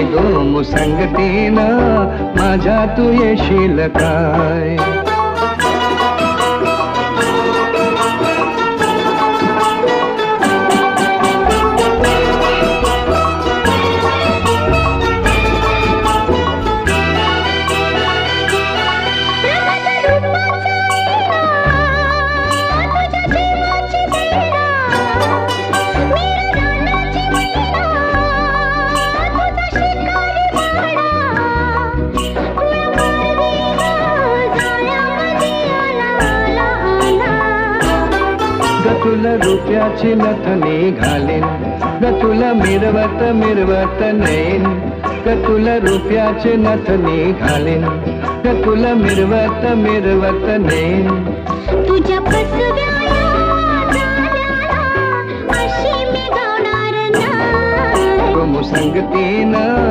गो संगतीनं माझ्या तू येशील काय? तुला रुपयाची नथनी घालीन ग, तुला मिरवत मिरवत नेईन ग, तुला रुपयाची नथनी घालीन ग, तुला मिरवत मिरवत नेईन. तुझ्या फसव्या जाण्याला अशी मी गावणार नाही. गो संगतीनं